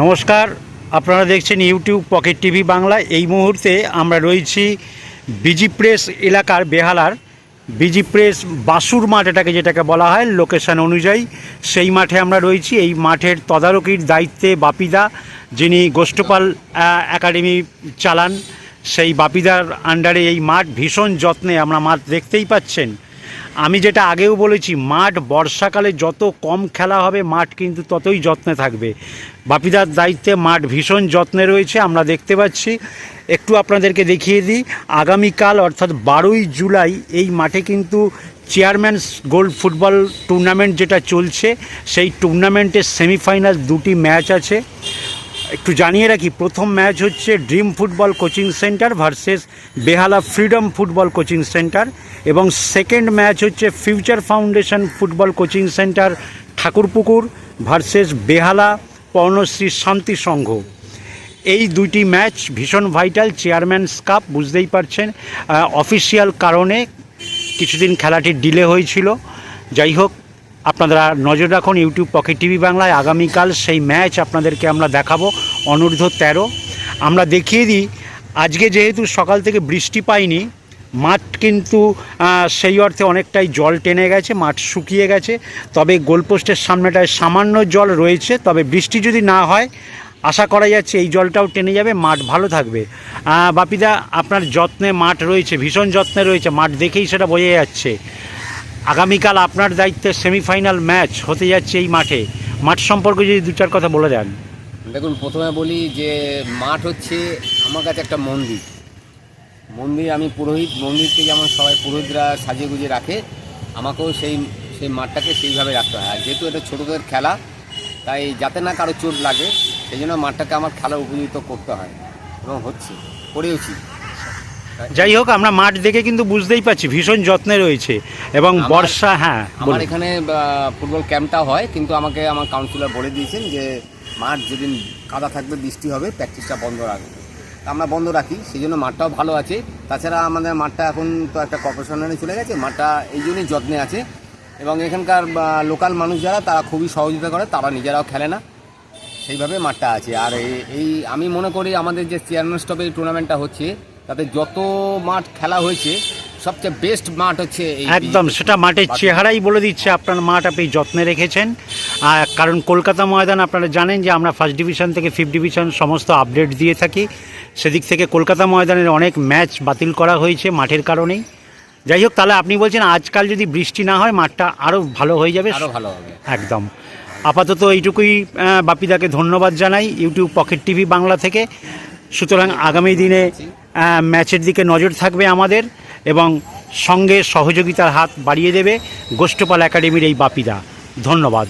নমস্কার, আপনারা দেখছেন ইউটিউব পকেট টিভি বাংলা। এই মুহূর্তে আমরা রয়েছি বিজি প্রেস এলাকার বেহালার বিজি প্রেস বাসুর মাঠ, যেটাকে বলা হয় লোকেশন অনুযায়ী, সেই মাঠে আমরা রয়েছি। এই মাঠের তদারকির দায়িত্বে বাপিদা, যিনি গোষ্ঠপাল একাডেমি চালান, সেই বাপিদার আন্ডারে এই মাঠ ভীষণ যত্নে আমরা মাঠ দেখতেই পাচ্ছেন। আমি যেটা আগেও বলেছি, মাঠ বর্ষাকালে যত কম খেলা হবে মাঠ কিন্তু ততই যত্নে থাকবে। বাপিদার দায়িত্বে মাঠ ভীষণ যত্নে রয়েছে, আমরা দেখতে পাচ্ছি। একটু আপনাদেরকে দেখিয়ে দিই, আগামীকাল অর্থাৎ 12ই জুলাই এই মাঠে কিন্তু চেয়ারম্যানস গোল্ড ফুটবল টুর্নামেন্ট যেটা চলছে, সেই টুর্নামেন্টের সেমিফাইনাল দুটি ম্যাচ আছে। একটু জানিয়ে রাখি, প্রথম ম্যাচ হচ্ছে dream football coaching centre versus Behala freedom football coaching centre, এবং সেকেন্ড ম্যাচ হচ্ছে future foundation football coaching centre Thakurpukur versus Behala Parnashree Shanti Sangha. এই দুইটি ম্যাচ ভীষণ ভাইটাল। চেয়ারম্যানস কাপ, বুঝতেই পারছেন, অফিসিয়াল কারণে কিছুদিন খেলাটি ডিলে হয়েছিল। যাই হোক, আপনারা নজর রাখুন ইউটিউব পকেট টিভি বাংলায়। আগামীকাল সেই ম্যাচ আপনাদেরকে আমরা দেখাবো, অনূর্ধ্ব 13। আমরা দেখিয়ে দিই, আজকে যেহেতু সকাল থেকে বৃষ্টি পাইনি, মাঠ কিন্তু সেই অর্থে অনেকটাই জল টেনে গেছে, মাঠ শুকিয়ে গেছে। তবে গোলপোস্টের সামনেটায় সামান্য জল রয়েছে। তবে বৃষ্টি যদি না হয়, আশা করা যাচ্ছে এই জলটাও টেনে যাবে, মাঠ ভালো থাকবে। বাপিদা, আপনার যত্নে মাঠ রয়েছে, ভীষণ যত্নে রয়েছে, মাঠ দেখেই সেটা বোঝা যাচ্ছে। আগামীকাল আপনার দায়িত্বে সেমিফাইনাল ম্যাচ হতে যাচ্ছে এই মাঠে। মাঠ সম্পর্কে যদি দু চার কথা বলে দেন। দেখুন, প্রথমে বলি যে মাঠ হচ্ছে আমার কাছে একটা মন্দির। আমি পুরোহিত, মন্দিরকে যেমন সবাই পুরোহিতরা সাজিয়ে গুজিয়ে রাখে, আমাকেও সেই মাঠটাকে সেইভাবে রাখতে হয়। আর যেহেতু এটা ছোটোদের খেলা, তাই যাতে না কারো চোট লাগে, সেই জন্য মাঠটাকে আমার খেলা উপযুক্ত করতে হয় এবং করেওছি। যাই হোক, আমরা মাঠ দেখে কিন্তু বুঝতেই পারছি ভীষণ যত্নে রয়েছে। এবং বর্ষা, হ্যাঁ, আমার এখানে ফুটবল ক্যাম্পটা হয়, কিন্তু আমাকে আমার কাউন্সিলর বলে দিয়েছেন যে মাঠ যেদিন কাদা থাকবে, বৃষ্টি হবে, প্র্যাকটিসটা বন্ধ রাখবে। আমরা বন্ধ রাখি, সেই জন্য মাঠটাও ভালো আছে। তাছাড়া আমাদের মাঠটা এখন তো একটা কর্পোরেশনে চলে গেছে, মাঠটা এই জন্যই যত্নে আছে। এবং এখানকার লোকাল মানুষ যারা, তারা খুবই সহযোগিতা করে, তারা নিজেরাও খেলে না, সেইভাবে মাঠটা আছে। আর এই আমি মনে করি আমাদের যে চেয়ারম্যানস ট্রফি টুর্নামেন্টটা হচ্ছে, তাতে যত মাঠ খেলা হয়েছে সবচেয়ে বেস্ট মাঠ হচ্ছে এই। একদম, সেটা মাঠের চেহারাই বলে দিচ্ছে আপনার মাঠ আপনি যত্নে রেখেছেন। কারণ কলকাতা ময়দান আপনারা জানেন যে আমরা ফার্স্ট ডিভিশন থেকে ফিফথ ডিভিশন সমস্ত আপডেট দিয়ে থাকি। সেদিক থেকে কলকাতা ময়দানের অনেক ম্যাচ বাতিল করা হয়েছে মাঠের কারণেই। যাই হোক, তাহলে আপনি বলছেন আজকাল যদি বৃষ্টি না হয় মাঠটা আরও ভালো হয়ে যাবে, আরও ভালো হবে। একদম। আপাতত এইটুকুই, বাপিদাকে ধন্যবাদ জানাই ইউটিউব পকেট টিভি বাংলা থেকে। সুতরাং আগামী দিনে ম্যাচের দিকে নজর থাকবে আমাদের, এবং সঙ্গে সহযোগিতার হাত বাড়িয়ে দেবে গোষ্ঠপাল একাডেমির এই বাপিদা। ধন্যবাদ।